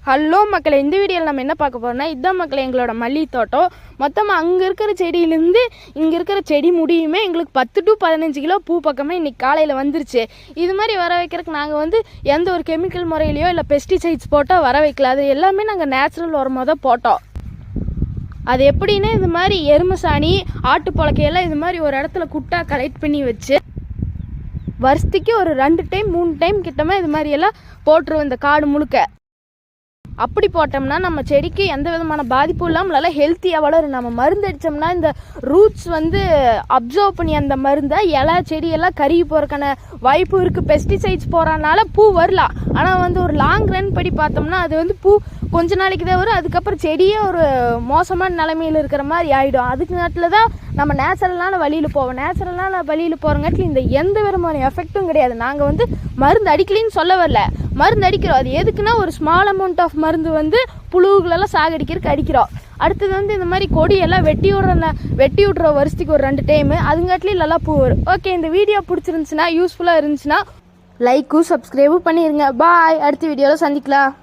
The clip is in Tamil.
ஹலோ மக்களை, இந்த வீடியோவில் நம்ம என்ன பார்க்க போகிறோம்னா, இதுதான் மக்களை எங்களோட மல்லிகை தோட்டம். மொத்தமாக அங்கே இருக்கிற செடியிலேருந்து இங்கே இருக்கிற செடி முடியுமே எங்களுக்கு 10 to 15 கிலோ பூ பக்கமே இன்றைக்கி காலையில் வந்துருச்சு. இது மாதிரி வர வைக்கிறதுக்கு நாங்கள் எந்த ஒரு கெமிக்கல் முறையிலையோ இல்லை பெஸ்டிசைட்ஸ் போட்டால் வர வைக்கல. அது எல்லாமே நாங்கள் நேச்சுரல் உரமாக தான் போட்டோம். அது எப்படின்னா, இது மாதிரி எருமை சாணி, ஆட்டு புழக்கையெல்லாம் இது மாதிரி ஒரு இடத்துல குட்டாக கலெக்ட் பண்ணி வச்சு வருஷத்துக்கு ஒரு 2 டைம் 3 டைம் கிட்டமே இது மாதிரியெல்லாம் போட்டுருவோம் இந்த காடு முழுக்க. அப்படி போட்டோம்னா நம்ம செடிக்கு எந்த விதமான பாதிப்பும் இல்லாமல் நல்லா ஹெல்த்தியாக வளரும். நம்ம மருந்து அடித்தோம்னா இந்த ரூட்ஸ் அப்சர்வ் பண்ணி அந்த மருந்தை இலை செடியெல்லாம் கருகி போகிறதுக்கான வாய்ப்பு இருக்குது. பெஸ்டிசைட்ஸ் போகிறனால பூ வரலாம், ஆனால் ஒரு லாங் ரன் படி பார்த்தோம்னா அது பூ கொஞ்ச நாளைக்கு தான் வரும். அதுக்கப்புறம் செடியே ஒரு மோசமான நிலைமையில் இருக்கிற மாதிரி ஆகிடும். அதுக்கு நேரத்தில் தான் நம்ம நேச்சுரலான வழியில் போவோம். நேச்சுரலான வழியில் போகிறங்காட்டில் இந்த எந்த விதமான எஃபெக்டும் கிடையாது. நாங்கள் மருந்து அடிக்கலின்னு சொல்ல வரல, மருந்து அடிக்கிறோம். அது எதுக்குன்னா ஒரு ஸ்மால் அமௌண்ட் ஆஃப் மருந்து புழுகளெல்லாம் சாகடிக்கிறதுக்கு அடிக்கிறோம். அடுத்தது இந்த மாதிரி கொடியெல்லாம் வெட்டி விட்ற வருஷத்துக்கு ஒரு 2 டைமு, அதுங்காட்டிலையும் நல்லா பூ வரும். ஓகே, இந்த வீடியோ பிடிச்சிருந்துச்சுன்னா, யூஸ்ஃபுல்லாக இருந்துச்சுன்னா லைக்கும் சப்ஸ்கிரைபும் பண்ணிடுங்க. பாய். அடுத்த வீடியோவில் சந்திக்கலாம்.